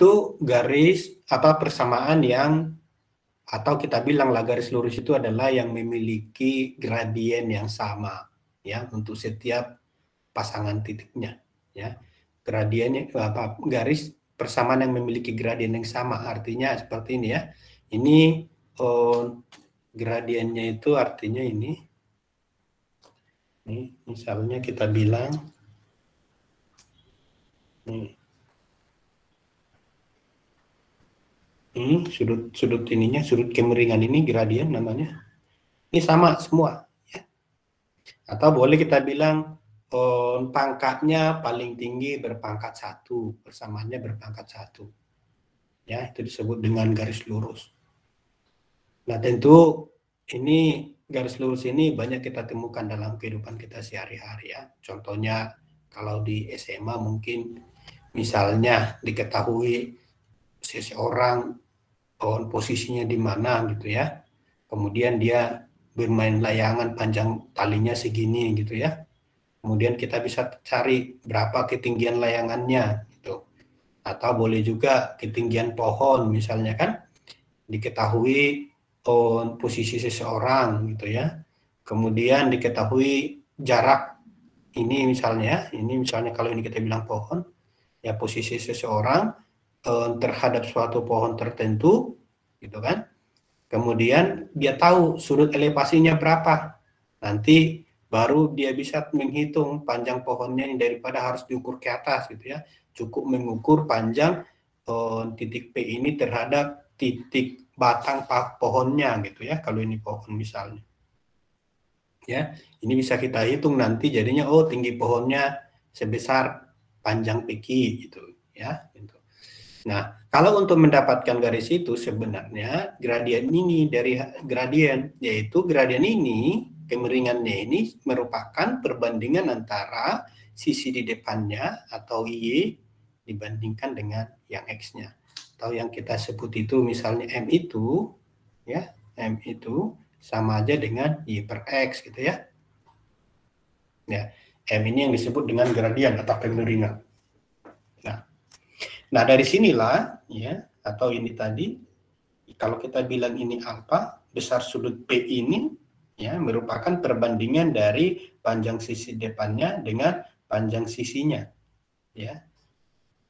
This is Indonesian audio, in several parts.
itu garis persamaan yang, atau kita bilanglah garis lurus itu adalah yang memiliki gradien yang sama ya untuk setiap pasangan titiknya ya. Gradiennya garis persamaan yang memiliki gradien yang sama artinya seperti ini ya. Ini gradiennya itu artinya ini misalnya kita bilang ini sudut ininya, sudut kemiringan ini gradien namanya. Ini sama semua ya. Atau boleh kita bilang pangkatnya paling tinggi berpangkat 1, persamaannya berpangkat 1. Ya, itu disebut dengan garis lurus. Nah, tentu ini garis lurus ini banyak kita temukan dalam kehidupan kita sehari-hari ya. Contohnya kalau di SMA mungkin misalnya diketahui seseorang posisinya di mana gitu ya. Kemudian dia bermain layangan panjang talinya segini gitu ya. Kemudian kita bisa cari berapa ketinggian layangannya gitu. Atau boleh juga ketinggian pohon misalnya kan diketahui posisi seseorang gitu ya. Kemudian diketahui jarak ini misalnya kalau ini kita bilang pohon ya, posisi seseorang terhadap suatu pohon tertentu gitu kan. Kemudian dia tahu sudut elevasinya berapa. Nanti baru dia bisa menghitung panjang pohonnya ini daripada harus diukur ke atas gitu ya. Cukup mengukur panjang titik P ini terhadap titik batang pohonnya gitu ya. Kalau ini pohon misalnya. Ya, ini bisa kita hitung nanti jadinya tinggi pohonnya sebesar panjang PQ gitu ya gitu. Nah, kalau untuk mendapatkan garis itu sebenarnya gradien ini dari gradien, yaitu gradien ini, kemiringannya ini merupakan perbandingan antara sisi di depannya atau Y dibandingkan dengan yang X-nya. Atau yang kita sebut itu misalnya M itu, ya, M itu sama aja dengan Y per X gitu ya. Ya, M ini yang disebut dengan gradien atau kemiringan. Nah, dari sinilah ya, atau ini tadi kalau kita bilang ini alfa, besar sudut P ini ya merupakan perbandingan dari panjang sisi depannya dengan panjang sisinya. Ya.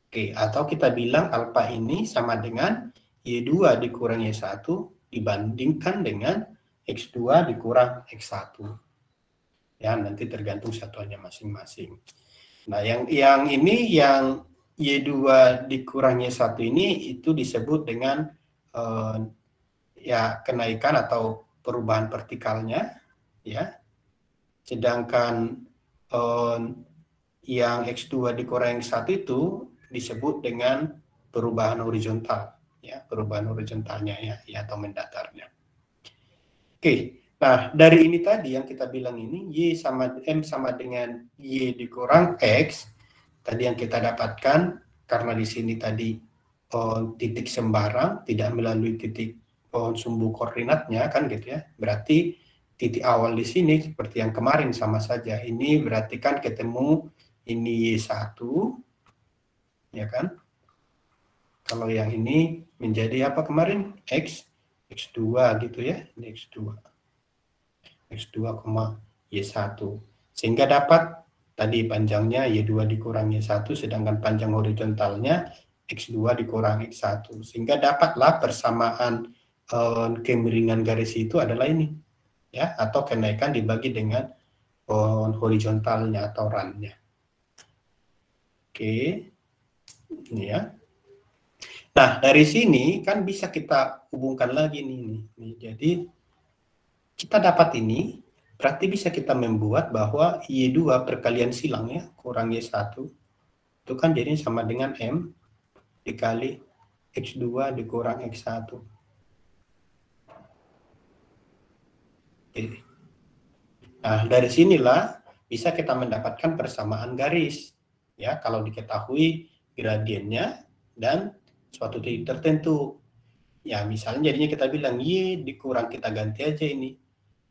Oke, atau kita bilang alfa ini sama dengan Y2 dikurang Y1 dibandingkan dengan X2 dikurang X1. Ya, nanti tergantung satuannya masing-masing. Nah, yang ini yang Y2 dikurang Y1 ini itu disebut dengan ya kenaikan atau perubahan vertikalnya ya. Sedangkan yang X2 dikurang X1 itu disebut dengan perubahan horizontal ya, perubahan horizontalnya ya atau mendatarnya. Oke. Nah, dari ini tadi yang kita bilang ini M sama dengan Y dikurang X. Tadi yang kita dapatkan karena di sini tadi titik sembarang tidak melalui titik sumbu koordinatnya kan gitu ya. Berarti titik awal di sini seperti yang kemarin sama saja. Ini berarti kan ketemu ini Y1 ya kan. Kalau yang ini menjadi apa kemarin? X2 gitu ya. Ini X2. X2, Y1. Sehingga dapat tadi panjangnya Y2 dikurang Y1, sedangkan panjang horizontalnya X2 dikurang X1. Sehingga dapatlah persamaan kemiringan garis itu adalah ini. Ya, atau kenaikan dibagi dengan horizontalnya atau run-nya. Oke. Ini ya. Nah, dari sini kan bisa kita hubungkan lagi nih. Jadi kita dapat ini, berarti bisa kita membuat bahwa Y2 perkalian silang ya, kurang Y1, itu kan jadi sama dengan M dikali X2 dikurang X1. Oke. Nah, dari sinilah bisa kita mendapatkan persamaan garis. Ya, kalau diketahui gradiennya dan suatu titik tertentu. Ya, misalnya jadinya kita bilang Y dikurang, kita ganti aja ini.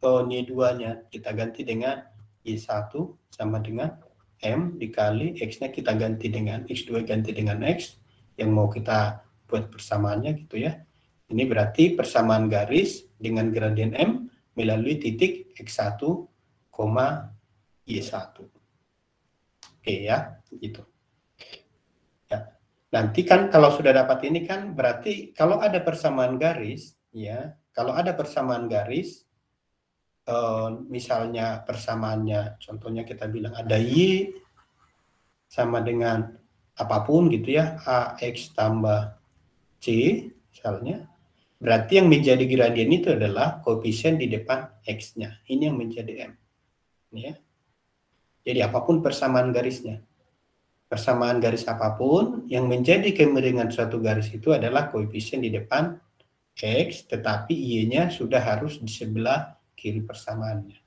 Y2-nya kita ganti dengan Y1 sama dengan M dikali X-nya kita ganti dengan X2 ganti dengan X, yang mau kita buat persamaannya gitu ya. Ini berarti persamaan garis dengan gradien M melalui titik X1, Y1. Oke ya, gitu. Ya. Nanti kan kalau sudah dapat ini kan berarti kalau ada persamaan garis, ya, kalau ada persamaan garis, misalnya persamaannya, contohnya kita bilang ada Y sama dengan apapun gitu ya, AX tambah C misalnya, berarti yang menjadi gradien itu adalah koefisien di depan X-nya. Ini yang menjadi M. Ya. Jadi apapun persamaan garisnya. Persamaan garis apapun yang menjadi kemiringan suatu garis itu adalah koefisien di depan X, tetapi Y-nya sudah harus di sebelah kiri persamaannya.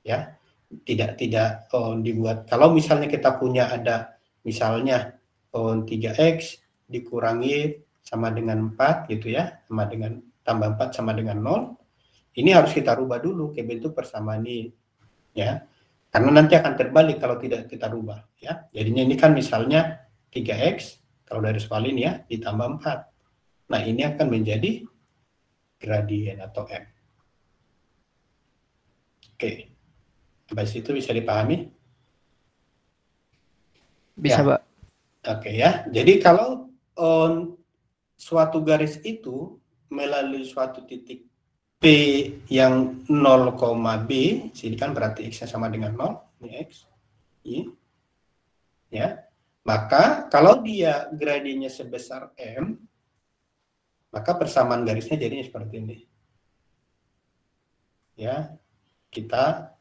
Ya. Tidak dibuat. Kalau misalnya kita punya ada misalnya 3X dikurangi sama dengan 4 gitu ya, sama dengan tambah 4 sama dengan 0. Ini harus kita rubah dulu ke bentuk persamaan ini ya. Karena nanti akan terbalik kalau tidak kita rubah ya. Jadinya ini kan misalnya 3X kalau dari soal ini ya ditambah 4. Nah, ini akan menjadi gradien atau M. Oke. Sampai situ bisa dipahami? Bisa, ya. Pak. Oke ya. Jadi kalau suatu garis itu melalui suatu titik P yang 0, B, sini kan berarti X-nya sama dengan 0, ini X, Y, ya. Maka kalau dia gradiennya sebesar M, maka persamaan garisnya jadinya seperti ini. Ya, kita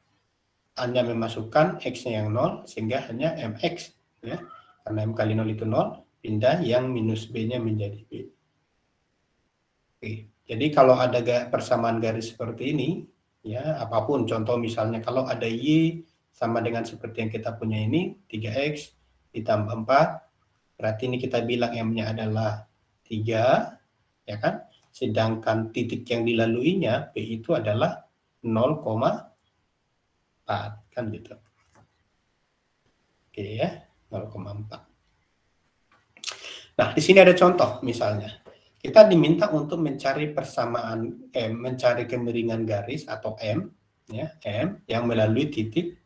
hanya memasukkan X-nya yang 0, sehingga hanya MX, ya. Karena M kali 0 itu 0, pindah yang minus B-nya menjadi B. Oke. Jadi kalau ada persamaan garis seperti ini, ya apapun, contoh misalnya kalau ada Y sama dengan seperti yang kita punya ini, 3X ditambah 4, berarti ini kita bilang M-nya adalah 3, ya kan? Sedangkan titik yang dilaluinya, P itu adalah 0,4, kan gitu. Oke ya, 0,4. Nah, di sini ada contoh misalnya. Kita diminta untuk mencari persamaan mencari kemiringan garis atau M, ya, M yang melalui titik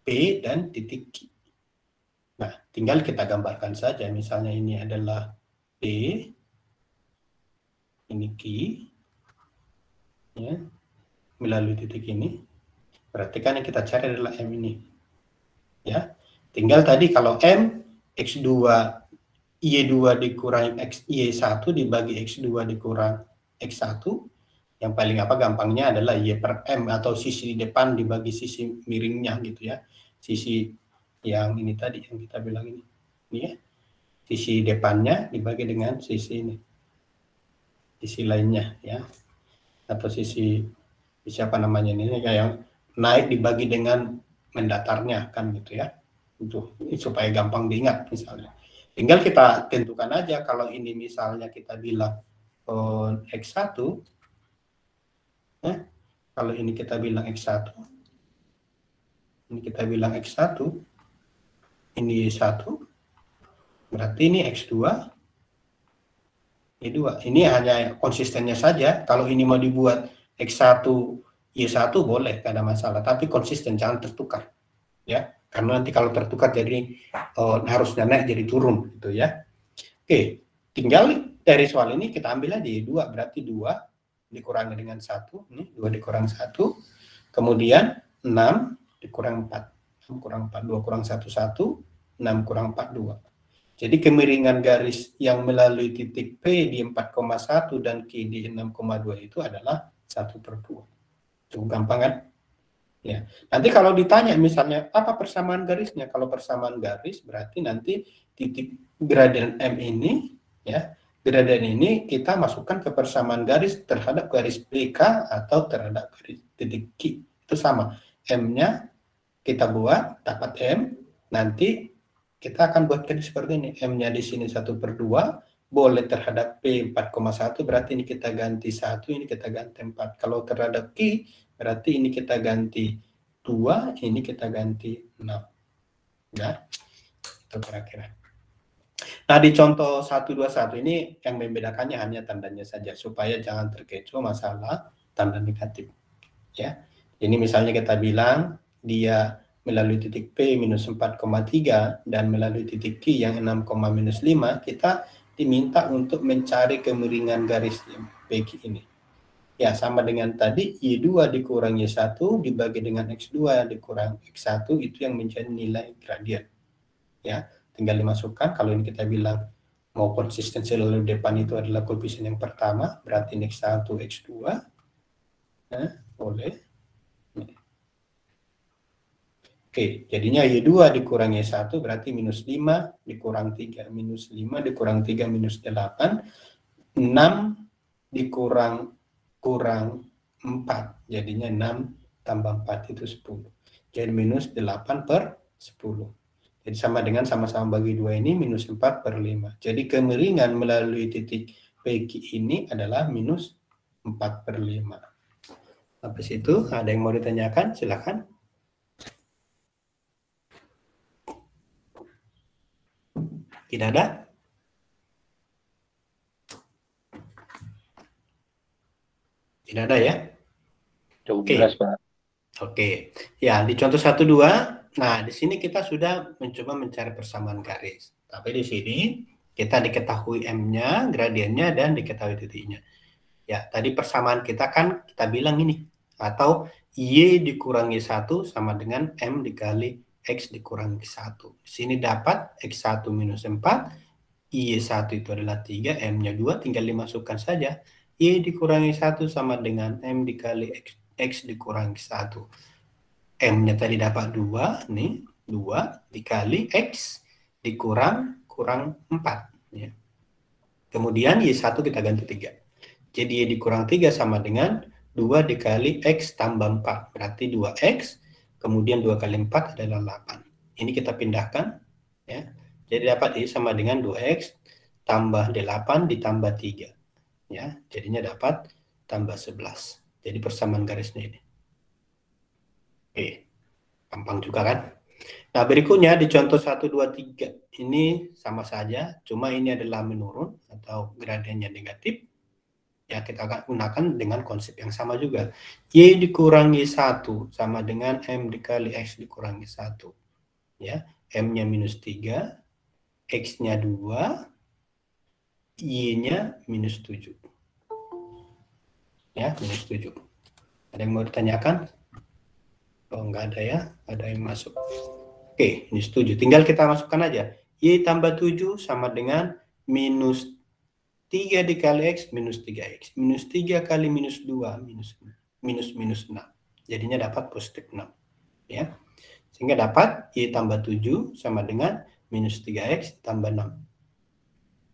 P dan titik Q. Nah, tinggal kita gambarkan saja. Misalnya ini adalah P, ini Q, ya, melalui titik ini. Berarti kan yang kita cari adalah M ini. Ya, tinggal tadi kalau M X2 Y2 dikurangi Y1 dibagi X2 dikurang X1, yang paling gampangnya adalah Y per M atau sisi depan dibagi sisi miringnya gitu ya. Sisi yang ini tadi yang kita bilang ini ya. Sisi depannya dibagi dengan sisi ini. Sisi lainnya ya. Atau sisi apa namanya ini kayak yang naik dibagi dengan mendatarnya kan gitu ya. Untuk supaya gampang diingat misalnya. Tinggal kita tentukan aja kalau ini misalnya kita bilang X1, kalau ini kita bilang X1, ini kita bilang X1, ini Y1, berarti ini X2, Y2. Ini hanya konsistennya saja. Kalau ini mau dibuat X1, Y1 boleh, tidak ada masalah. Tapi konsisten, jangan tertukar. Ya. Karena nanti kalau tertukar jadi harusnya naik jadi turun gitu ya. Oke, tinggal dari soal ini kita ambil aja 2, berarti 2 dikurangi dengan 1, ini 2 dikurang 1, kemudian 6 dikurang 4, 6 kurang 4, 2 kurang 1, 1, 6 kurang 4, 2. Jadi kemiringan garis yang melalui titik P di 4,1 dan Q di 6,2 itu adalah 1/2. Cukup gampang kan? Ya. Nanti kalau ditanya misalnya apa persamaan garisnya, kalau persamaan garis berarti nanti titik gradien M ini ya, gradien ini kita masukkan ke persamaan garis terhadap garis BK atau terhadap garis titik Q. Itu sama. M-nya kita buat dapat M, nanti kita akan buatkan seperti ini. M-nya di sini 1/2 boleh terhadap P 4,1 berarti ini kita ganti 1, ini kita ganti 4. Kalau terhadap Q berarti ini kita ganti 2, ini kita ganti 6. Ya, itu kira-kira. Nah, di contoh 121 ini yang membedakannya hanya tandanya saja, supaya jangan terkecoh masalah tanda negatif. Ya, ini misalnya kita bilang dia melalui titik P minus 4,3 dan melalui titik Q yang 6,-5, kita diminta untuk mencari kemiringan garis PQ ini. Ya, sama dengan tadi, Y2 dikurang Y1 dibagi dengan X2 dikurang X1, itu yang menjadi nilai gradien. Ya, tinggal dimasukkan. Kalau ini kita bilang mau konsistensi lalu depan itu adalah koefisien yang pertama, berarti ini X1, X2. Nah, boleh. Oke, jadinya Y2 dikurang Y1 berarti minus 5 dikurang 3. Minus 5 dikurang 3 minus 8. 6 dikurang kurang 4. Jadinya 6 tambah 4 itu 10. Jadi minus 8 per 10. Jadi sama dengan sama-sama bagi 2 ini minus 4 per 5. Jadi kemiringan melalui titik PQ ini adalah minus 4 per 5. Habis itu ada yang mau ditanyakan? Silakan. Tidak ada? Tidak ada ya? Cukup Oke. jelas, Pak. Oke. Ya, di contoh 1-2, nah di sini kita sudah mencoba mencari persamaan garis. Tapi di sini kita diketahui M-nya, gradiennya, dan diketahui titiknya. Ya, tadi persamaan kita kan kita bilang ini. Atau Y dikurangi 1 sama dengan M dikali X dikurangi 1. Di sini dapat X1 minus 4, Y1 itu adalah 3, M-nya 2, tinggal dimasukkan saja. Y dikurangi 1 sama dengan M dikali X dikurangi 1. M-nya tadi dapat 2, nih, 2 dikali X dikurang 4. Ya. Kemudian Y1 kita ganti 3. Jadi Y dikurang 3 sama dengan 2 dikali X tambah 4. Berarti 2X, kemudian 2 kali 4 adalah 8. Ini kita pindahkan. Ya. Jadi dapat Y sama dengan 2X tambah 8 ditambah 3. Ya, jadinya dapat tambah 11. Jadi persamaan garisnya ini. Oke, gampang juga kan? Nah, berikutnya di contoh 1, 2, 3. Ini sama saja, cuma ini adalah menurun atau gradiennya negatif. Ya, kita akan gunakan dengan konsep yang sama juga. Y dikurangi 1 sama dengan M dikali X dikurangi 1. Ya, M-nya minus 3, X-nya 2, Y-nya minus 7. Ya, minus 7. Ada yang mau ditanyakan? Oh, enggak ada ya, ada yang masuk. Oke, ini setuju. Tinggal kita masukkan aja. Y tambah 7 sama dengan minus 3 dikali X minus 3X. Minus 3 kali minus 2 minus 6. Jadinya dapat positif 6. Ya. Sehingga dapat Y tambah 7 sama dengan minus 3X tambah 6.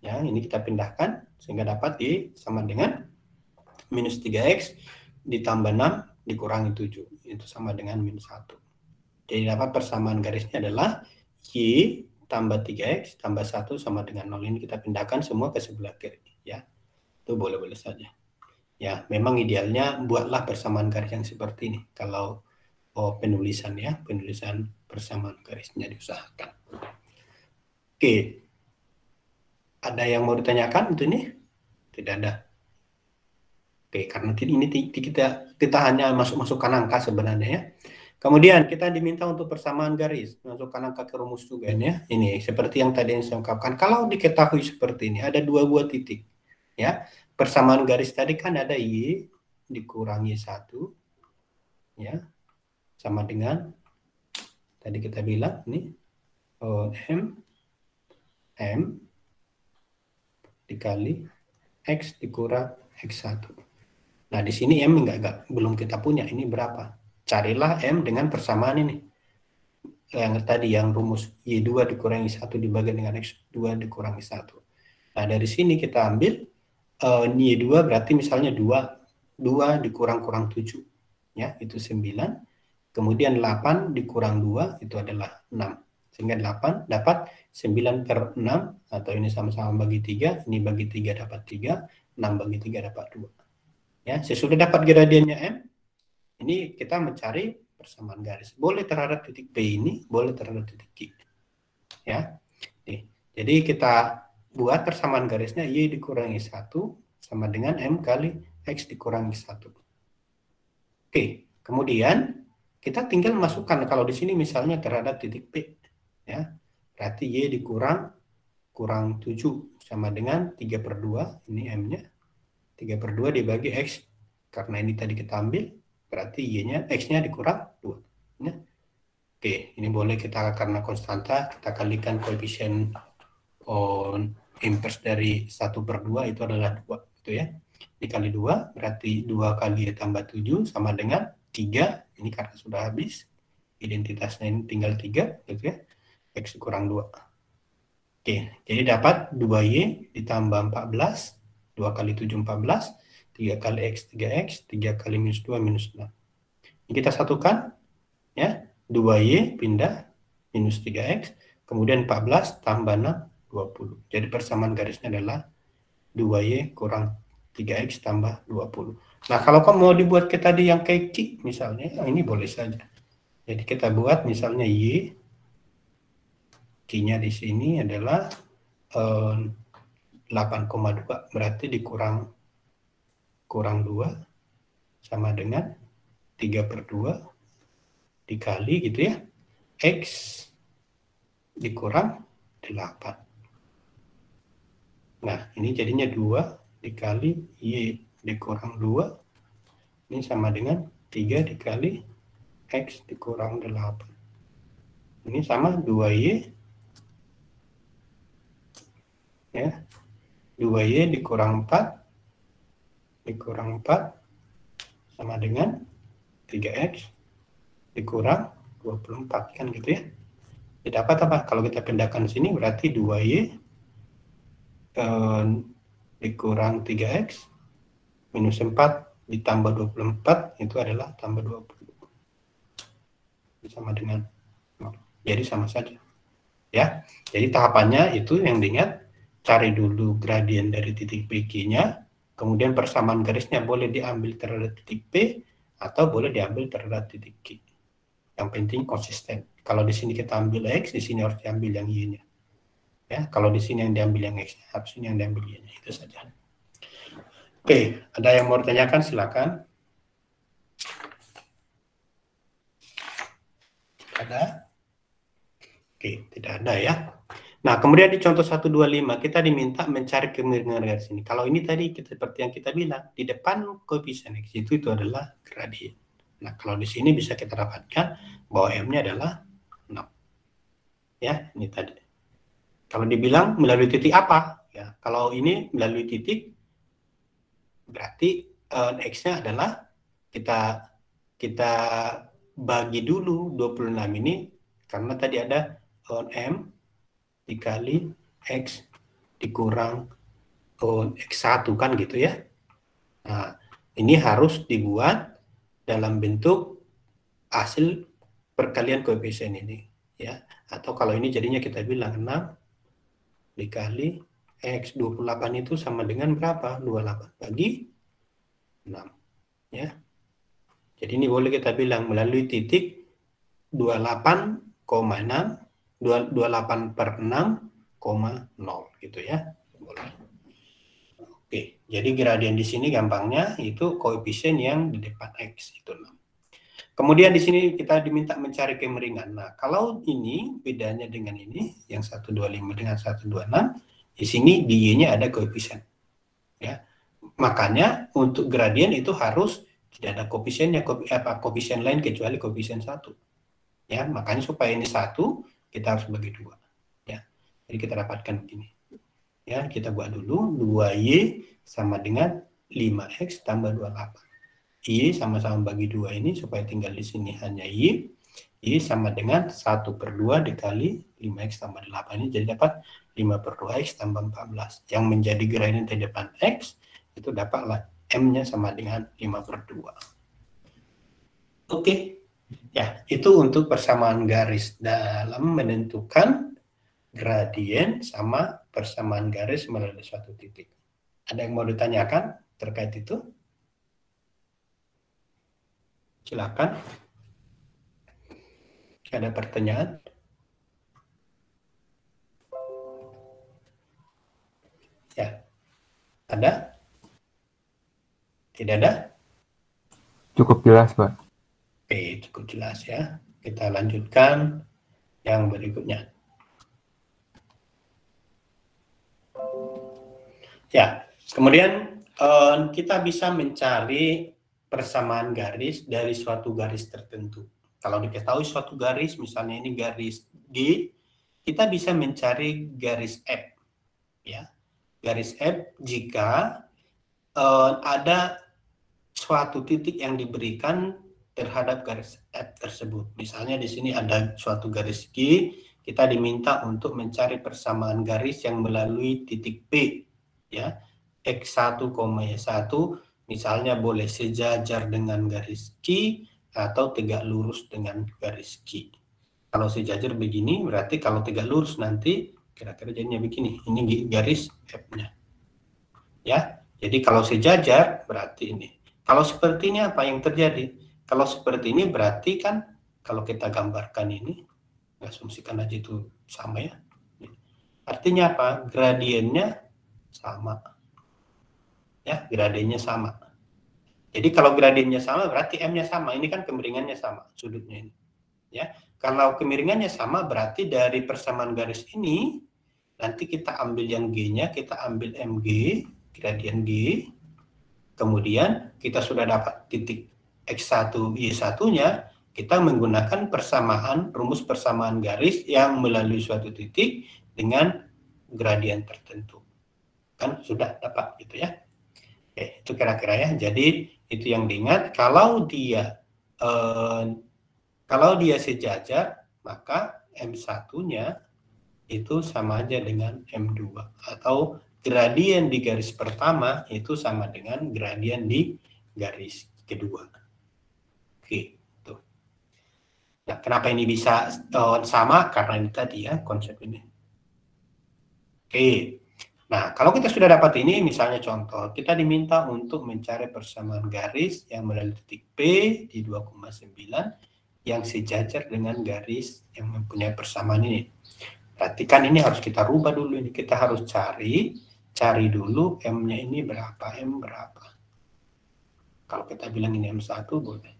Ya, ini kita pindahkan sehingga dapat Y sama dengan minus 3X ditambah 6 dikurangi 7. Itu sama dengan minus 1. Jadi dapat persamaan garisnya adalah Y tambah 3X tambah 1 sama dengan 0. Ini kita pindahkan semua ke sebelah kiri. Ya, itu boleh-boleh saja. Ya, memang idealnya buatlah persamaan garis yang seperti ini. Kalau penulisan ya, penulisan persamaan garisnya diusahakan. Oke. Ada yang mau ditanyakan untuk ini? Tidak ada. Oke, karena ini kita hanya masukkan angka sebenarnya ya. Kemudian kita diminta untuk persamaan garis, masukkan angka ke rumus juga ya. Ini seperti yang tadi yang saya ungkapkan. Kalau diketahui seperti ini, ada 2 buah titik. Ya, persamaan garis tadi kan ada Y dikurangi 1. Ya, sama dengan tadi kita bilang ini M dikali X dikurang X1. Nah, di sini M belum kita punya. Ini berapa? Carilah M dengan persamaan ini. Yang tadi, yang rumus Y2 dikurangi 1 dibagi dengan X2 dikurangi 1. Nah, dari sini kita ambil Y2 berarti misalnya 2 dikurang 7. Ya, itu 9. Kemudian 8 dikurang 2 itu adalah 6. Sehingga 8 dapat 9 per 6, atau ini sama-sama bagi 3, ini bagi 3 dapat 3, 6 bagi 3 dapat 2. Ya, sesudah dapat gradiennya M, ini kita mencari persamaan garis. Boleh terhadap titik P ini, boleh terhadap titik Q. Ya. Jadi kita buat persamaan garisnya Y dikurangi 1 sama dengan M kali X dikurangi 1. Oke, kemudian kita tinggal masukkan, kalau di sini misalnya terhadap titik P, ya, berarti Y kurang 7 sama dengan 3/2, ini M-nya, 3/2 dibagi X, karena ini tadi kita ambil, berarti Y-nya, X-nya dikurang 2. Ya. Oke, ini boleh kita, karena konstanta, kita kalikan koefisien inverse dari 1/2 itu adalah 2, gitu ya. Dikali 2, berarti 2 kali tambah 7 sama dengan 3, ini karena sudah habis, identitasnya ini tinggal 3, gitu ya, X kurang 2. Oke, jadi dapat 2Y ditambah 14, 2 kali 7, 14, 3 kali X, 3X, 3 kali minus 2, minus 6. Ini kita satukan, ya, 2Y pindah, minus 3X, kemudian 14 tambah 6, 20. Jadi persamaan garisnya adalah 2Y kurang 3X tambah 20. Nah, kalau kamu mau dibuat kayak tadi yang kayak Q, misalnya, ini boleh saja. Jadi kita buat misalnya Y, Q-nya di sini adalah 8,2, berarti kurang 2 sama dengan 3/2 dikali gitu ya, X dikurang 8. Nah, ini jadinya 2 dikali Y dikurang 2, ini sama dengan 3 dikali X dikurang 8. Ini sama 2Y, ya, 2Y dikurang 4 sama dengan 3X dikurang 24, kan gitu ya. Dapat apa? Kalau kita pindahkan sini berarti 2Y dikurang 3X minus 4 ditambah 24 itu adalah tambah 20. Sama dengan 0. Jadi sama saja. Ya. Jadi tahapannya itu yang diingat, cari dulu gradien dari titik PQ-nya, kemudian persamaan garisnya boleh diambil terhadap titik P atau boleh diambil terhadap titik Q. Yang penting konsisten. Kalau di sini kita ambil X, di sini harus diambil yang Y-nya. Ya, kalau di sini yang diambil yang X, harus ini yang diambil Y-nya. Itu saja. Oke, ada yang mau ditanyakan? Silakan. Ada? Oke, tidak ada ya. Nah, kemudian di contoh 125 kita diminta mencari kemiringan garis ini. Kalau ini tadi seperti yang kita bilang, di depan koefisien X itu adalah gradien. Nah, kalau di sini bisa kita dapatkan bahwa M-nya adalah 6. Ya, ini tadi. Kalau dibilang melalui titik apa? Ya, kalau ini melalui titik, berarti X-nya adalah kita bagi dulu 26 ini, karena tadi ada M dikali X dikurang X1 kan gitu ya. Nah, ini harus dibuat dalam bentuk hasil perkalian koefisien ini ya. Atau kalau ini jadinya kita bilang 6 dikali X 28 itu sama dengan berapa? 28 bagi 6 ya. Jadi ini boleh kita bilang melalui titik 28,6 28/6,0 gitu ya. Boleh. Oke, jadi gradien di sini gampangnya itu koefisien yang di depan X itu 6. Kemudian di sini kita diminta mencari kemiringan. Nah, kalau ini bedanya dengan ini yang 125 dengan 126, di sini di Y-nya ada koefisien. Ya. Makanya untuk gradien itu harus tidak ada koefisiennya, koefisien lain kecuali koefisien 1. Ya, makanya supaya ini 1 kita harus bagi 2. Ya. Jadi kita dapatkan begini. Ya, kita buat dulu 2Y sama dengan 5X tambah 28. Y sama-sama bagi 2 ini supaya tinggal di sini hanya Y. Y sama dengan 1/2 dikali 5X tambah 8 ini jadi dapat 5/2X tambah 14. Yang menjadi gradien di depan X itu dapatlah M-nya sama dengan 5/2. Oke. Ya, itu untuk persamaan garis dalam menentukan gradien sama persamaan garis melalui suatu titik. Ada yang mau ditanyakan terkait itu? Silakan. Ada pertanyaan? Ya, ada? Tidak ada? Cukup jelas, Pak. Oke, cukup jelas ya. Kita lanjutkan yang berikutnya. Ya, kemudian kita bisa mencari persamaan garis dari suatu garis tertentu. Kalau diketahui suatu garis, misalnya ini garis G, kita bisa mencari garis F. Ya, garis F jika ada suatu titik yang diberikan terhadap garis F tersebut. Misalnya di sini ada suatu garis G, kita diminta untuk mencari persamaan garis yang melalui titik P. Ya, X1, Y1 misalnya boleh sejajar dengan garis Q atau tegak lurus dengan garis Q. Kalau sejajar begini berarti kalau tegak lurus nanti kira-kira jadinya begini. Ini garis F-nya. Ya, jadi kalau sejajar berarti ini. Kalau seperti ini apa yang terjadi? Kalau seperti ini berarti kan kalau kita gambarkan ini, asumsikan aja itu sama ya. Artinya apa? Gradiennya sama. Ya, gradiennya sama. Jadi kalau gradiennya sama berarti M-nya sama. Ini kan kemiringannya sama, sudutnya ini. Ya, kalau kemiringannya sama berarti dari persamaan garis ini nanti kita ambil yang G-nya, kita ambil MG, gradien G. Kemudian kita sudah dapat titik X1, Y1-nya, kita menggunakan persamaan, rumus persamaan garis yang melalui suatu titik dengan gradien tertentu. Kan sudah dapat gitu ya. Oke, itu kira-kira ya. Jadi itu yang diingat, kalau dia sejajar, maka M1-nya itu sama aja dengan M2 atau gradien di garis pertama itu sama dengan gradien di garis kedua. Oke, tuh. Nah, kenapa ini bisa sama? Karena ini tadi ya konsep ini. Oke. Nah, kalau kita sudah dapat ini, misalnya contoh, kita diminta untuk mencari persamaan garis yang melalui titik P di 2,9 yang sejajar dengan garis yang mempunyai persamaan ini. Perhatikan ini harus kita rubah dulu, ini kita harus cari dulu M-nya ini berapa, M berapa. Kalau kita bilang ini M1 boleh.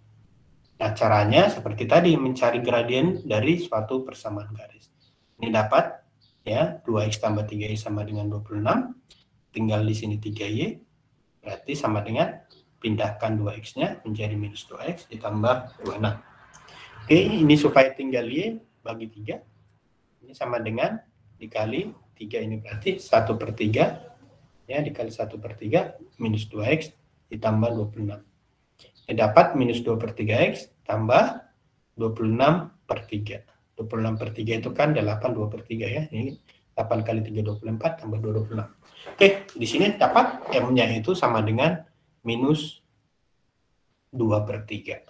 Nah, caranya seperti tadi, mencari gradien dari suatu persamaan garis. Ini dapat ya 2x tambah 3y sama dengan 26, tinggal di sini 3y, berarti sama dengan pindahkan 2x-nya menjadi minus 2x ditambah 26. Oke, ini supaya tinggal y bagi 3, ini sama dengan dikali 3, ini berarti 1/3, ya dikali 1/3 minus 2x ditambah 26. Ini dapat minus 2/3x tambah 26/3. 26/3 itu kan 8 2/3 ya. Ini 8 kali 3 24 tambah 26. Oke, di sini dapat M-nya itu sama dengan minus 2/3.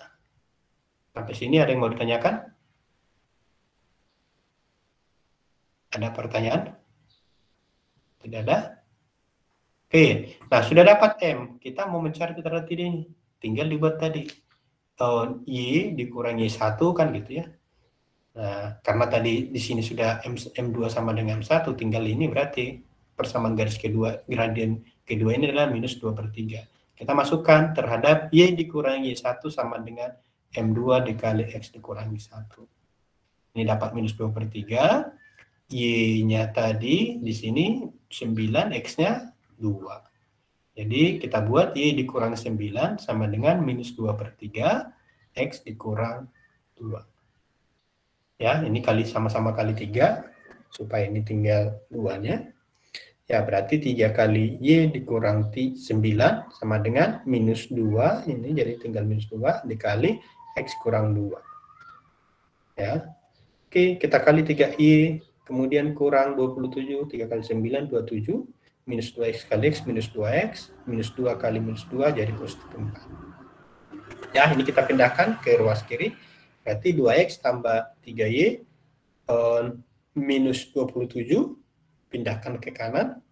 Sampai sini ada yang mau ditanyakan? Ada pertanyaan? Tidak ada? Oke, nah sudah dapat M. Kita mau mencari keterangan ini. Tinggal dibuat tadi. Y dikurangi 1 kan gitu ya. Nah, karena tadi di sini sudah M2 sama dengan M1, tinggal ini berarti persamaan garis kedua, gradien kedua ini adalah minus 2/3. Kita masukkan terhadap Y dikurangi 1 sama dengan M2 dikali X dikurangi 1. Ini dapat minus 2/3. Y-nya tadi di sini 9, X-nya 2. Jadi kita buat Y dikurang 9 sama dengan minus 2/3, X dikurang 2. Ya, ini kali sama-sama kali 3, supaya ini tinggal 2-nya. Ya, berarti 3 kali Y dikurang 9 sama dengan minus 2, ini jadi tinggal minus 2 dikali X kurang 2. Ya, oke, kita kali 3Y, kemudian kurang 27, 3 kali 9, 27, minus 2X kali X, minus 2X, minus 2 kali minus 2, jadi positif 4. Ya, ini kita pindahkan ke ruas kiri. Berarti 2X tambah 3Y minus 27, pindahkan ke kanan,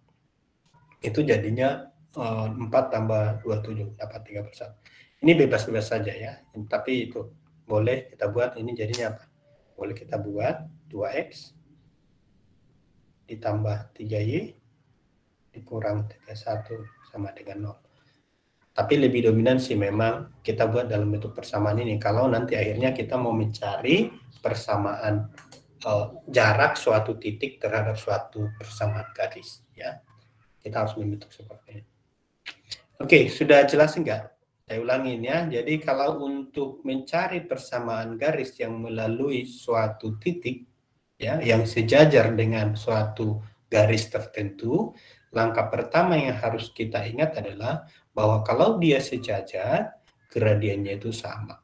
itu jadinya 4 tambah 27, dapat 3/1. Ini bebas-bebas saja ya, tapi itu boleh kita buat, ini jadinya apa? Boleh kita buat 2X ditambah 3Y dikurang 31 sama dengan 0. Tapi lebih dominan sih memang kita buat dalam bentuk persamaan ini. Kalau nanti akhirnya kita mau mencari persamaan jarak suatu titik terhadap suatu persamaan garis, ya, kita harus membentuk seperti ini. Oke, sudah jelas enggak? Saya ulangin ya. Jadi kalau untuk mencari persamaan garis yang melalui suatu titik, ya, yang sejajar dengan suatu garis tertentu, langkah pertama yang harus kita ingat adalah bahwa kalau dia sejajar, gradiennya itu sama.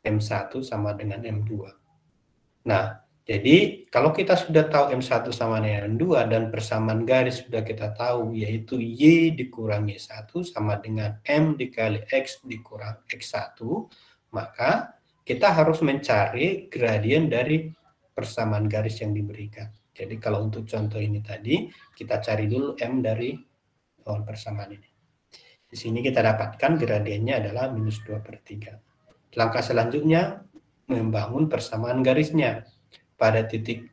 M1 sama dengan M2. Nah, jadi kalau kita sudah tahu M1 sama dengan M2 dan persamaan garis sudah kita tahu, yaitu Y dikurangi 1 sama dengan M dikali X dikurang X1, maka kita harus mencari gradien dari persamaan garis yang diberikan. Jadi kalau untuk contoh ini tadi, kita cari dulu M dari persamaan ini. Di sini kita dapatkan gradiennya adalah minus 2/3. Langkah selanjutnya, membangun persamaan garisnya. Pada titik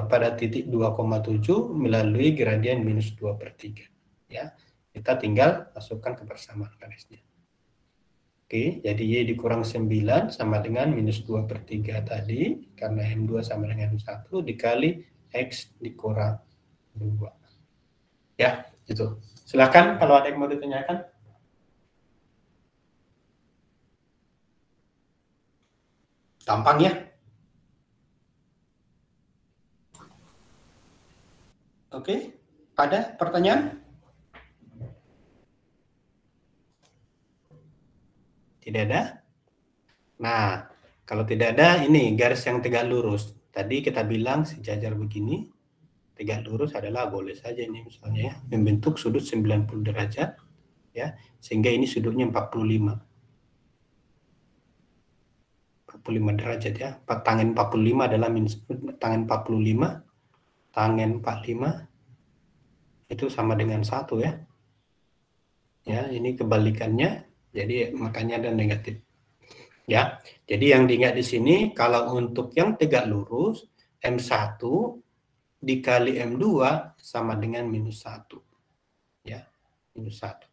pada titik 2,7 melalui gradien minus 2/3. Ya, kita tinggal masukkan ke persamaan garisnya. Oke, jadi Y dikurang 9 sama dengan minus 2/3 tadi, karena M2 sama dengan 1 dikali X dikurang 2. Ya, itu. Silakan kalau ada yang mau ditanyakan. Gampang ya? Oke, ada pertanyaan? Tidak ada? Nah, kalau tidak ada, ini garis yang tegak lurus. Tadi kita bilang sejajar begini, tegak lurus adalah boleh saja ini misalnya ya, membentuk sudut 90 derajat, ya, sehingga ini sudutnya 45 derajat ya. Tangen 45 adalah tangen 45, tangen 45 itu sama dengan 1 ya. Ya, ini kebalikannya, jadi makanya ada negatif. Ya, jadi yang diingat di sini kalau untuk yang tegak lurus M1 dikali M2 sama dengan minus 1. Ya, minus 1.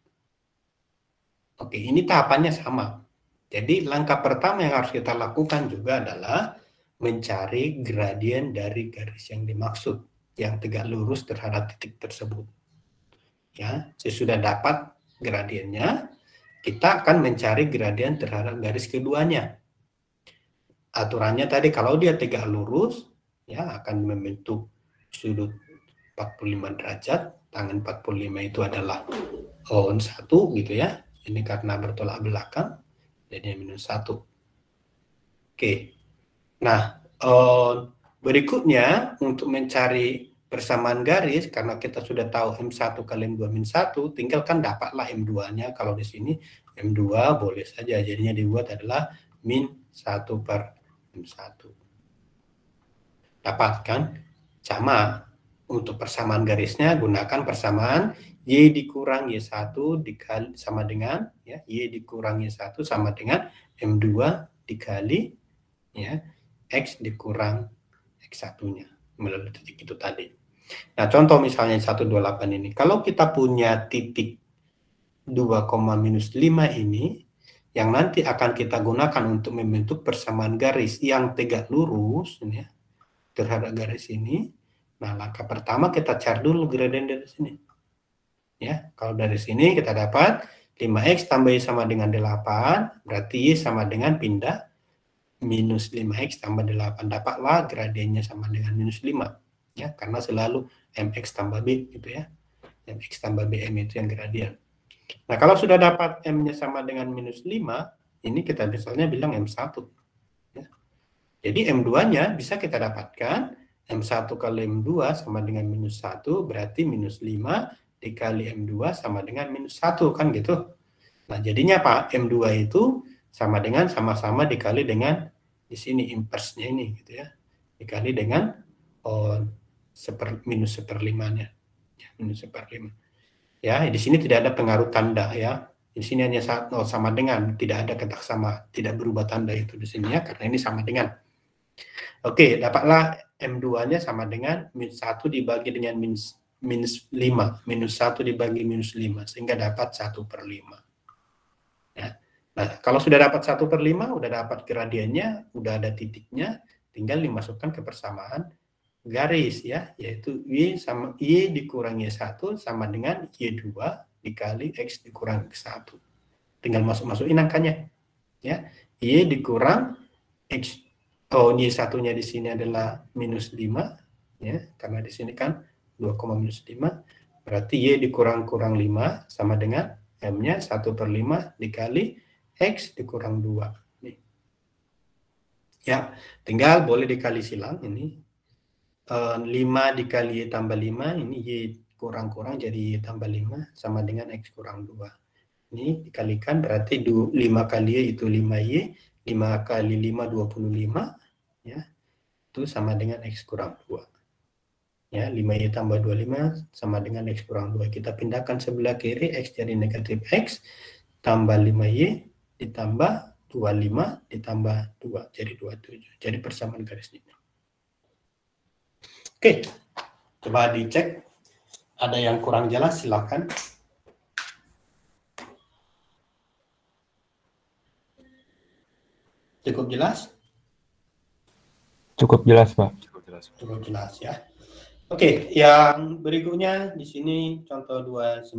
Oke, ini tahapannya sama. Jadi langkah pertama yang harus kita lakukan juga adalah mencari gradien dari garis yang dimaksud, yang tegak lurus terhadap titik tersebut. Ya, sesudah dapat gradiennya, kita akan mencari gradien terhadap garis keduanya. Aturannya tadi kalau dia tegak lurus, ya akan membentuk sudut 45 derajat, tangen 45 itu adalah 1 gitu ya. Ini karena bertolak belakang, jadi minus 1. Oke. Nah, berikutnya untuk mencari persamaan garis, karena kita sudah tahu M1 kali M2 min 1, tinggal kan dapatlah M2-nya. Kalau di sini M2 boleh saja, jadinya dibuat adalah min 1 per M1. Dapatkan sama untuk persamaan garisnya, gunakan persamaan Y dikurang Y1 dikali sama dengan ya, Y dikurang Y1 sama dengan M2 dikali ya X dikurang X1-nya melalui titik itu tadi. Nah, contoh misalnya 128 ini. Kalau kita punya titik 2,-5 ini yang nanti akan kita gunakan untuk membentuk persamaan garis yang tegak lurus ini ya, terhadap garis ini. Nah, langkah pertama kita cari dulu gradien dari sini. Ya, kalau dari sini kita dapat 5X tambah Y sama dengan 8, berarti Y sama dengan pindah minus 5X tambah 8. Dapatlah gradiennya sama dengan minus 5. Ya, karena selalu MX tambah B gitu ya. MX tambah BM itu yang gradien. Nah, kalau sudah dapat M-nya sama dengan minus 5, ini kita misalnya bilang M1. Ya. Jadi M2-nya bisa kita dapatkan M1 kali M2 sama dengan minus 1, berarti minus 5 dikali M2 sama dengan minus 1, kan gitu. Nah, jadinya Pak, M2 itu sama dengan sama-sama dikali dengan di sini inverse-nya ini gitu ya. Dikali dengan minus 1/5-nya. Ya, minus 1/5. Ya, di sini tidak ada pengaruh tanda ya. Di sini hanya sama dengan, tidak ada ketak sama, tidak berubah tanda itu di sini ya, karena ini sama dengan. Oke, dapatlah M2-nya sama dengan minus 1 dibagi dengan minus minus 5. Minus 1 dibagi minus 5. Sehingga dapat 1/5. Ya. Nah, kalau sudah dapat 1/5, udah dapat gradiennya, udah ada titiknya, tinggal dimasukkan ke persamaan garis ya, yaitu Y sama Y dikurangi 1 sama dengan Y2 dikali X dikurangi 1. Tinggal masukin angkanya. Ya, Y dikurang X, Y1-nya di sini adalah minus 5 ya, karena di sini kan 2,-5, berarti Y dikurang-kurang 5 sama dengan M-nya 1/5 dikali X dikurang 2. Nih. Ya, tinggal boleh dikali silang ini. 5 dikali Y tambah 5, ini Y kurang-kurang jadi Y tambah 5 sama dengan X kurang 2. Ini dikalikan berarti 5 kali Y itu 5Y, 5 kali 5 25 ya. Itu sama dengan X kurang 2. Ya, 5Y tambah 25 sama dengan X kurang 2. Kita pindahkan sebelah kiri, X jadi negatif X tambah 5Y ditambah 25 ditambah 2 jadi 27. Jadi persamaan garis ini. Oke, coba dicek. Ada yang kurang jelas, silakan. Cukup jelas? Cukup jelas, Pak. Cukup jelas ya. Oke, yang berikutnya di sini contoh 29.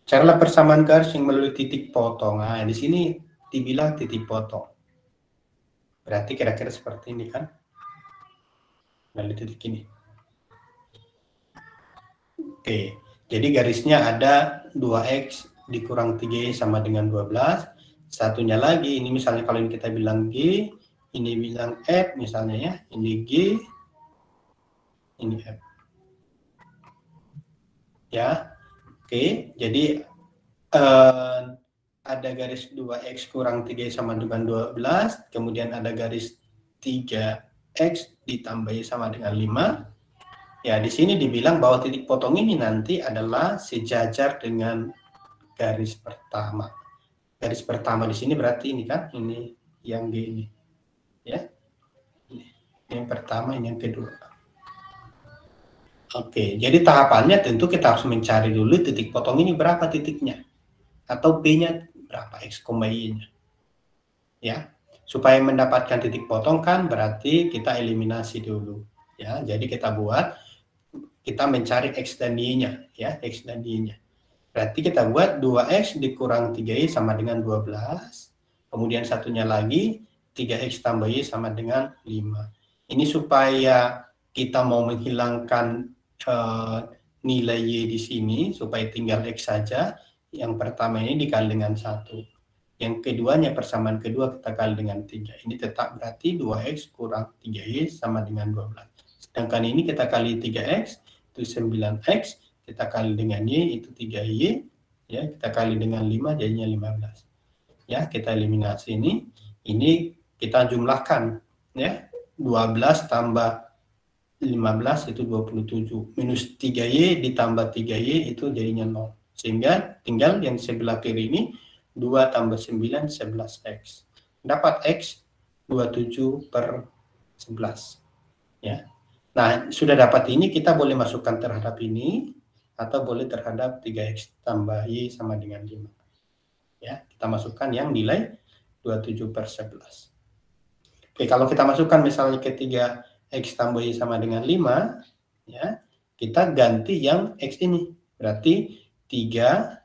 Carilah persamaan garis yang melalui titik potong. Nah, di sini dibilang titik potong. Berarti kira-kira seperti ini kan? Melalui titik ini. Oke, jadi garisnya ada 2X dikurang 3Y sama dengan 12. Satunya lagi, ini misalnya kalau kita bilang G, ini bilang F misalnya ya, ini G, ini F. Ya, oke, jadi ada garis 2X kurang 3Y sama dengan 12, kemudian ada garis 3X ditambah Y sama dengan 5. Ya, di sini dibilang bahwa titik potong ini nanti adalah sejajar dengan garis pertama. Garis pertama di sini berarti ini kan, ini yang G ini. Ya. Ini yang pertama, ini yang kedua. Oke, jadi tahapannya tentu kita harus mencari dulu titik potong ini berapa titiknya. Atau P-nya berapa, X, Y-nya. Ya. Supaya mendapatkan titik potong kan berarti kita eliminasi dulu. Ya, jadi kita mencari X dan Y-nya, ya, X dan Y-nya. Berarti kita buat 2X dikurang 3Y sama dengan 12. Kemudian satunya lagi, 3X tambah Y sama dengan 5. Ini supaya kita mau menghilangkan nilai Y di sini, supaya tinggal X saja. Yang pertama ini dikali dengan 1. Yang keduanya, persamaan kedua kita kali dengan 3. Ini tetap berarti 2X kurang 3Y sama dengan 12. Sedangkan ini kita kali 3X, itu 9X, kita kali dengan Y, itu 3Y, ya, kita kali dengan 5, jadinya 15. Ya, kita eliminasi ini kita jumlahkan, ya, 12 tambah 15 itu 27, minus 3Y ditambah 3Y itu jadinya 0. Sehingga tinggal yang sebelah kiri ini, 2 tambah 9, 11X. Dapat X 27/11. Ya. Nah, sudah dapat ini, kita boleh masukkan terhadap ini, atau boleh terhadap 3X tambah Y sama dengan 5. Ya, kita masukkan yang nilai 27/11. Oke, kalau kita masukkan misalnya ke 3X tambah Y sama dengan 5, ya, kita ganti yang X ini. Berarti 3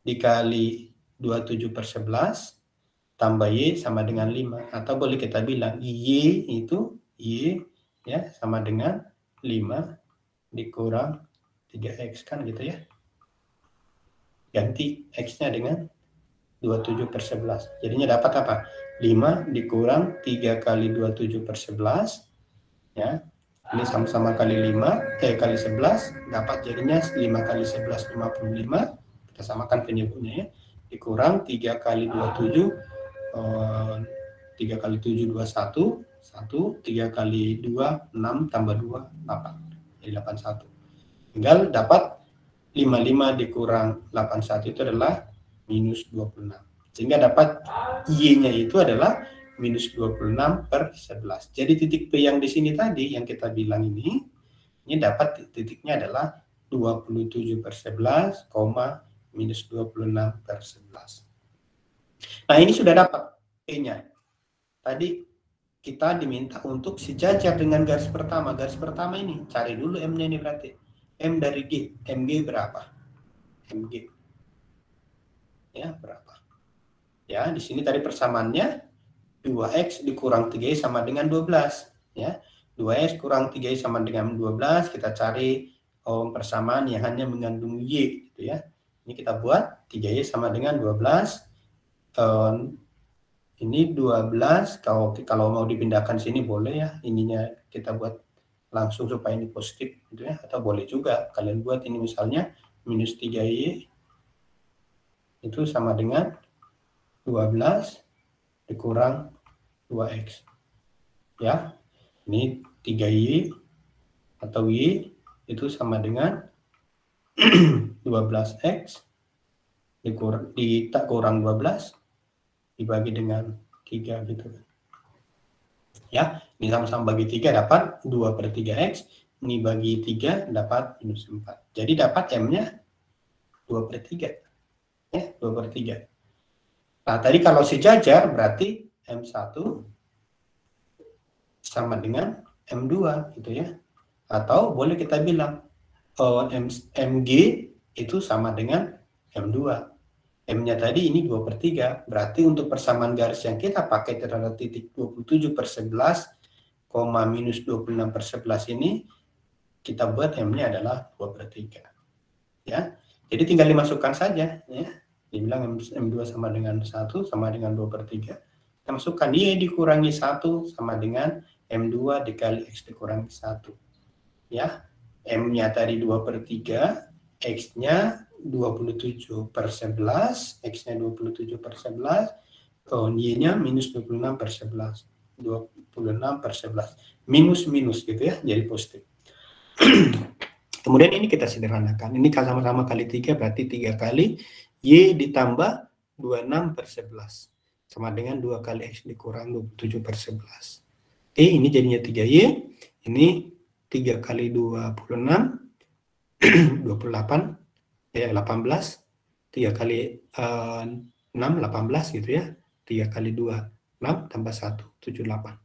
dikali 27/11 tambah Y sama dengan 5. Atau boleh kita bilang Y itu, Y, ya, sama dengan 5 dikurang 3X kan gitu ya. Ganti X-nya dengan 27/11. Jadinya dapat apa? 5 dikurang 3 kali 27/11. Ya. Ini sama-sama kali 5, kali 11. Dapat jadinya 5 kali 11, 55. Kita samakan penyebutnya ya. Dikurang 3 kali 27, 3 kali 7, 21. 1, 3 kali 2, 6, tambah 2, 8. Jadi 81. Tinggal dapat 55 dikurang 81 itu adalah minus 26. Sehingga dapat Y-nya itu adalah minus 26/11. Jadi titik P yang di sini tadi, yang kita bilang ini dapat titiknya adalah 27/11, minus 26/11. Nah, ini sudah dapat P-nya. Tadi kita diminta untuk sejajar dengan garis pertama. Garis pertama ini, cari dulu M-nya ini berarti. M dari G. MG berapa? MG. Ya, berapa? Ya, di sini tadi persamaannya 2X dikurang 3Y sama dengan 12. Ya, 2X kurang 3Y sama dengan 12. Kita cari persamaan yang hanya mengandung Y. Gitu ya. Ini kita buat 3Y sama dengan 12. Ini 12, kalau mau dipindahkan sini boleh ya, ininya kita buat langsung supaya ini positif gitu ya, atau boleh juga kalian buat ini misalnya minus 3Y itu sama dengan 12 dikurang 2X ya, ini 3Y atau Y itu sama dengan 12X dikurang 12 dibagi dengan 3 gitu. Ya, ini sama-sama bagi 3 dapat 2/3X, ini bagi 3 dapat minus 4. Jadi dapat M-nya 2/3. Ya, 2/3. Nah, tadi kalau sejajar berarti M1 sama dengan M2 gitu ya. Atau boleh kita bilang MG itu sama dengan M2. M-nya tadi ini 2/3, berarti untuk persamaan garis yang kita pakai terhadap titik 27/11, minus 26/11 ini, kita buat M-nya adalah 2/3. Ya, jadi tinggal dimasukkan saja. Ya. Dibilang M2 sama dengan 1, sama dengan 2/3. Kita masukkan Y dikurangi 1 sama dengan M2 dikali X dikurangi 1. Ya, M-nya tadi 2/3, X-nya 27/11, X-nya 27/11, Y-nya minus 26/11. 26/11. Minus gitu ya, jadi positif. Kemudian ini kita sederhanakan. Ini sama-sama kali 3, berarti 3 kali Y ditambah 26/11. Sama dengan 2 kali X dikurang 27/11. Oke, ini jadinya 3Y. Ini 3 kali 26, 28. Ya, 18, 3 kali 6, 18 gitu ya, 3 kali 2, 6, tambah 1, 78.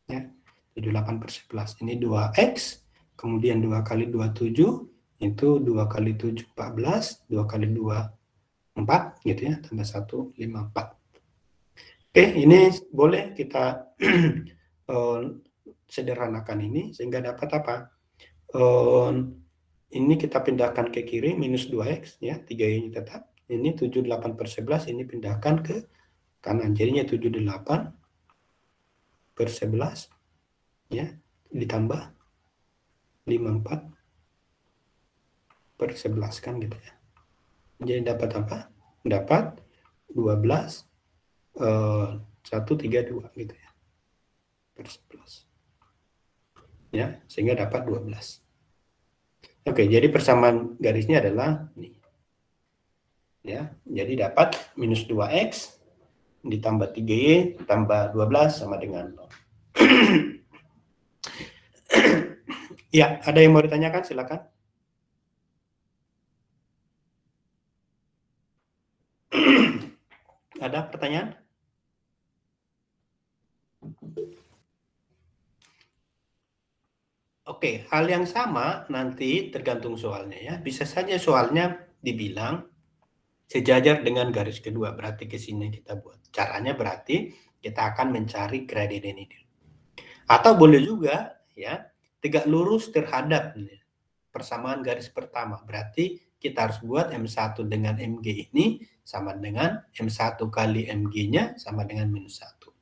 Ya, 78/11. Ini 2X, kemudian 2 kali 2, 7, itu 2 kali 7, 14, 2 kali 2, 4, gitu ya, tambah 1, 54. Oke, ini boleh kita sederhanakan ini, sehingga dapat apa? Ini kita pindahkan ke kiri, minus 2X, ya, 3Y tetap. Ini 78/11, ini pindahkan ke kanan. Jadinya 78/11, ya, ditambah 54/11, kan gitu ya. Jadi dapat apa? Dapat 12, 132, gitu ya, /11. Ya, sehingga dapat 12. Oke, jadi persamaan garisnya adalah ini. Ya, jadi dapat minus 2X ditambah 3Y tambah 12 sama dengan 0. Ya, ada yang mau ditanyakan? Silakan. Ada pertanyaan? Oke, hal yang sama nanti tergantung soalnya ya. Bisa saja soalnya dibilang sejajar dengan garis kedua, berarti ke sini kita buat. Caranya berarti kita akan mencari gradien ini dulu. Atau boleh juga ya, tegak lurus terhadap persamaan garis pertama. Berarti kita harus buat M1 dengan MG ini sama dengan M1 kali MG-nya sama dengan minus 1.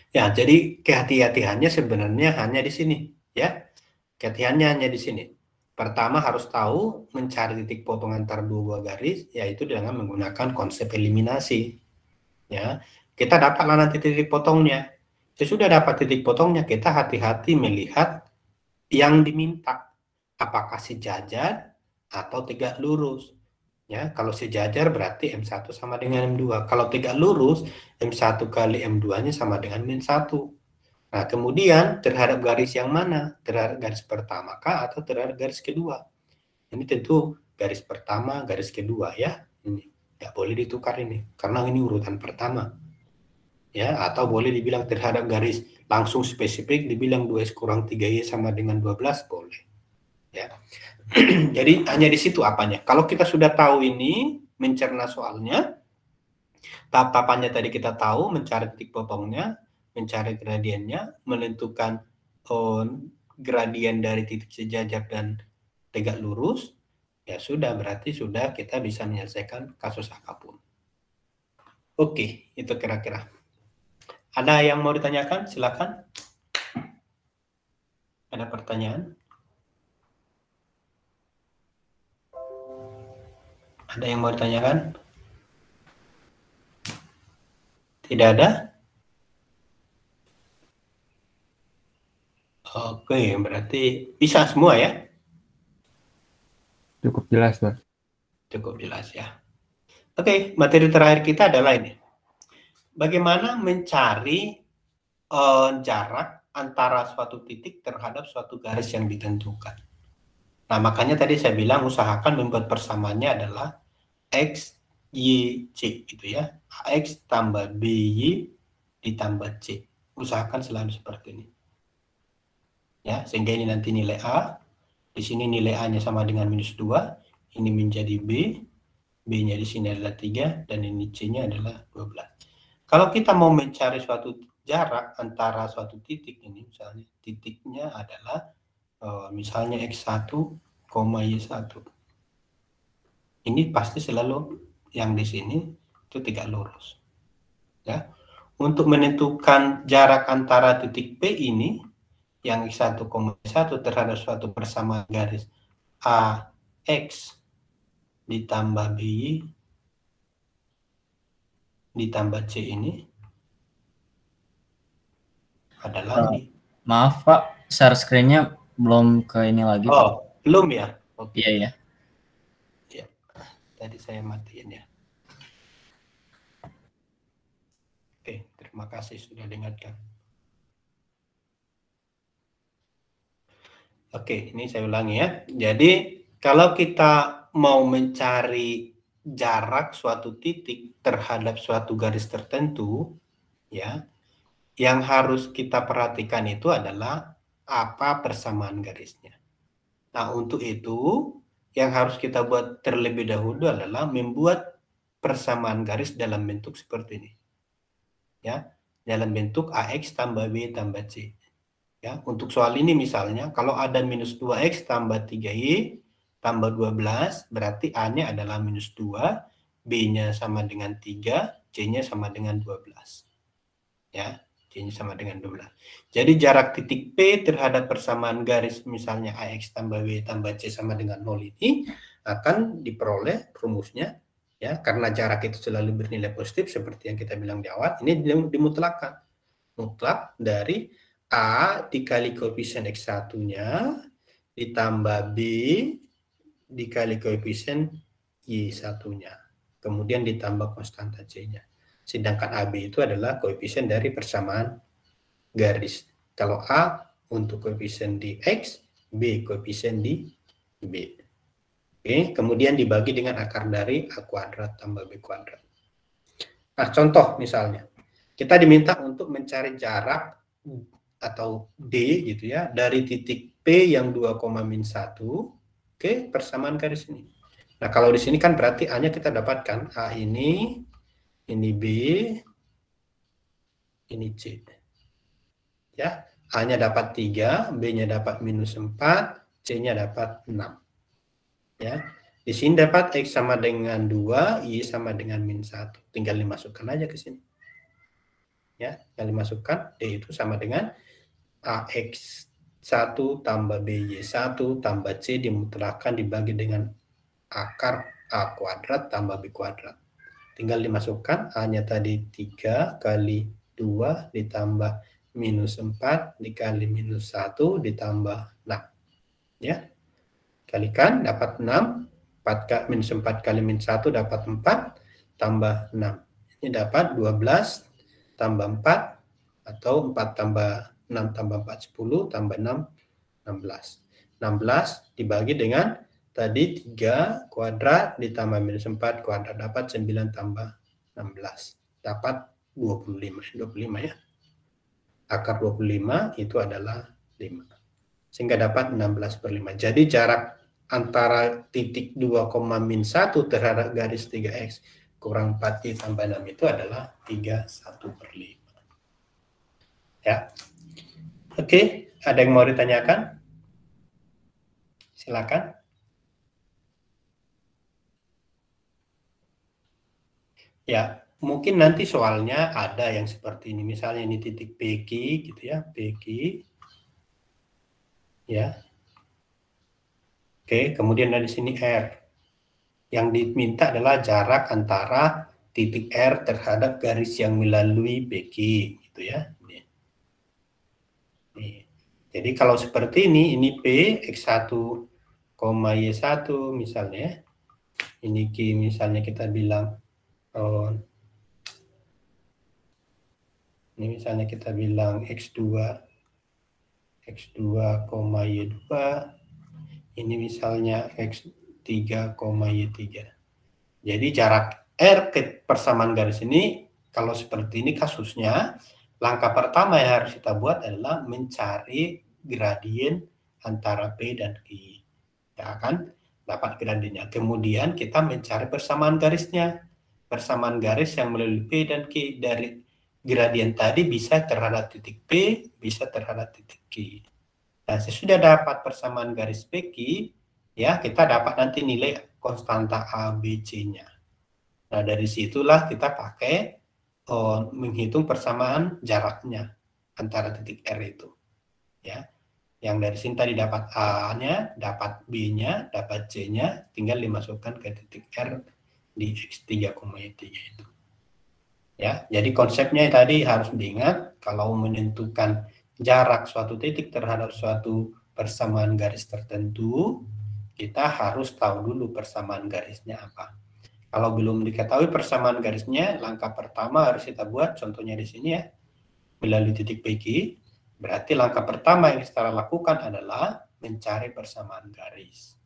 Ya, jadi kehati-hatiannya sebenarnya hanya di sini. Ya, kehati-hatiannya hanya di sini. Pertama harus tahu mencari titik potong antara dua buah garis, yaitu dengan menggunakan konsep eliminasi. Ya, kita dapatlah nanti titik potongnya. Sesudah dapat titik potongnya, kita hati-hati melihat yang diminta. Apakah sejajar atau tegak lurus. Ya, kalau sejajar berarti M1 sama dengan M2. Kalau tegak lurus, M1 kali M2-nya sama dengan min 1. Nah, kemudian terhadap garis yang mana? Terhadap garis pertama kah atau terhadap garis kedua? Ini tentu garis pertama, garis kedua ya. Ini nggak boleh ditukar ini, karena ini urutan pertama. Ya, atau boleh dibilang terhadap garis langsung spesifik, dibilang 2x kurang 3y sama dengan 12, boleh. Ya. Jadi hanya di situ apanya. Kalau kita sudah tahu ini, mencerna soalnya, tahap-tahapannya tadi kita tahu, mencari titik potongnya, mencari gradiennya, menentukan gradien dari titik sejajar dan tegak lurus, ya sudah, berarti sudah kita bisa menyelesaikan kasus apapun. Oke, itu kira-kira. Ada yang mau ditanyakan? Silakan. Ada pertanyaan? Ada yang mau ditanyakan? Tidak ada? Oke, berarti bisa semua ya? Cukup jelas, Pak. Cukup jelas ya. Oke, materi terakhir kita adalah ini. Bagaimana mencari jarak antara suatu titik terhadap suatu garis yang ditentukan. Nah, makanya tadi saya bilang usahakan membuat persamaannya adalah X, Y, C gitu ya. AX tambah BY ditambah C. Usahakan selalu seperti ini. Ya, sehingga ini nanti nilai A. Di sini nilai A-nya sama dengan minus 2. Ini menjadi B. B-nya di sini adalah 3. Dan ini C-nya adalah 12. Kalau kita mau mencari suatu jarak antara suatu titik ini, misalnya titiknya adalah misalnya X1, Y1. Ini pasti selalu yang di sini itu tegak lurus. Ya. Untuk menentukan jarak antara titik P ini, yang X1, Y1 terhadap suatu persamaan garis AX ditambah BY ditambah C ini adalah ini. Maaf Pak, share screen-nya belum ke ini lagi. Oh, Pak. Belum ya? Oke. Iya ya. Ya. Tadi saya matiin ya. Oke, terima kasih sudah dengarkan. Oke, ini saya ulangi ya. Jadi kalau kita mau mencari jarak suatu titik terhadap suatu garis tertentu, ya, yang harus kita perhatikan itu adalah apa persamaan garisnya. Nah, untuk itu yang harus kita buat terlebih dahulu adalah membuat persamaan garis dalam bentuk seperti ini. Ya, dalam bentuk AX tambah B tambah C. Ya, untuk soal ini misalnya kalau ada minus 2X tambah 3Y tambah 12, berarti A-nya adalah minus 2, B-nya sama dengan 3, C-nya sama dengan 12. Ya, C-nya sama dengan 12. Jadi jarak titik P terhadap persamaan garis misalnya AX tambah B tambah C sama dengan 0 ini akan diperoleh rumusnya, ya, karena jarak itu selalu bernilai positif seperti yang kita bilang di awal, ini dimutlakkan. Mutlak dari A dikali koefisien X1-nya ditambah B dikali koefisien Y1-nya. Kemudian ditambah konstanta C-nya. Sedangkan AB itu adalah koefisien dari persamaan garis. Kalau A untuk koefisien di X, B koefisien di B. Oke, kemudian dibagi dengan akar dari A kuadrat tambah B kuadrat. Nah, contoh misalnya. Kita diminta untuk mencari jarak atau D gitu ya dari titik P yang 2,-1 ke persamaan garis ini. Nah, kalau di sini kan berarti A-nya kita dapatkan A ini B, ini C. Ya, A-nya dapat 3, B-nya dapat minus 4, C-nya dapat 6. Ya. Di sini dapat X sama dengan 2, Y sama dengan min 1. Tinggal dimasukkan aja ke sini. Ya, yang dimasukkan D itu sama dengan AX1 tambah BY1 tambah C dimutlakkan dibagi dengan akar A kuadrat tambah B kuadrat. Tinggal dimasukkan A-nya tadi 3 kali 2 ditambah minus 4 dikali minus 1 ditambah 6. Ya. Kalikan dapat 6, minus 4 kali minus 1 dapat 4 tambah 6. Ini dapat 12 tambah 4 atau 4 tambah 6 tambah 4, 10 tambah 6, 16. 16 dibagi dengan Tadi 3 kuadrat ditambah minus 4 kuadrat dapat 9 tambah 16. Dapat 25 ya. Akar 25 itu adalah 5. Sehingga dapat 16/5. Jadi jarak antara titik 2,-1 terhadap garis 3x kurang 4y tambah 6 itu adalah 31/5. Ya. Oke, ada yang mau ditanyakan? Silakan. Ya, mungkin nanti soalnya ada yang seperti ini. Misalnya ini titik PQ gitu ya, PQ. Ya. Oke, kemudian ada di sini R. Yang diminta adalah jarak antara titik R terhadap garis yang melalui PQ gitu ya. Nih. Jadi kalau seperti ini P X1, Y1 misalnya. Ini Q misalnya kita bilang ini misalnya kita bilang X2, Y2, ini misalnya X3, Y3. Jadi jarak R ke persamaan garis ini, kalau seperti ini kasusnya, langkah pertama yang harus kita buat adalah mencari gradien antara P dan Q. Ya kan? Dapat gradiennya. Kemudian kita mencari persamaan garisnya. Persamaan garis yang melalui P dan Q dari gradien tadi bisa terhadap titik P, bisa terhadap titik Q. Nah, sesudah dapat persamaan garis PQ, ya kita dapat nanti nilai konstanta A, B, C-nya. Nah, dari situlah kita pakai menghitung persamaan jaraknya antara titik R itu. Ya. Yang dari sini tadi dapat A-nya, dapat B-nya, dapat C-nya, tinggal dimasukkan ke titik R di X3, Y3 itu. Ya, jadi konsepnya tadi harus diingat kalau menentukan jarak suatu titik terhadap suatu persamaan garis tertentu, kita harus tahu dulu persamaan garisnya apa. Kalau belum diketahui persamaan garisnya, langkah pertama harus kita buat, contohnya di sini ya, melalui titik PQ. Berarti langkah pertama yang kita lakukan adalah mencari persamaan garis.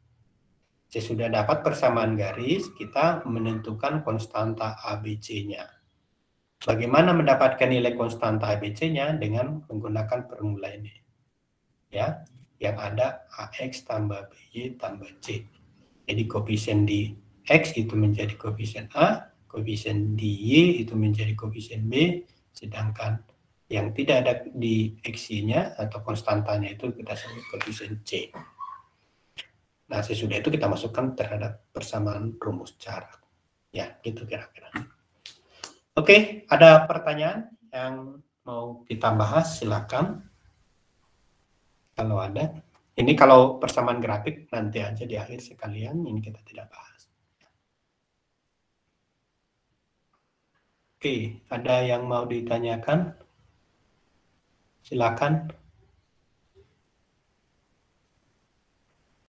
Sesudah dapat persamaan garis, kita menentukan konstanta ABC-nya. Bagaimana mendapatkan nilai konstanta ABC-nya? Dengan menggunakan formula ini. Ya, yang ada AX tambah BY tambah C. Jadi koefisien di X itu menjadi koefisien A, koefisien di Y itu menjadi koefisien B, sedangkan yang tidak ada di X-nya atau konstantanya itu kita sebut koefisien C. Nah, sesudah itu kita masukkan terhadap persamaan rumus jarak. Ya, gitu kira-kira. Oke, ada pertanyaan yang mau kita bahas, silakan. Kalau ada. Ini kalau persamaan grafik nanti aja di akhir sekalian, ini kita tidak bahas. Oke, ada yang mau ditanyakan? Silakan.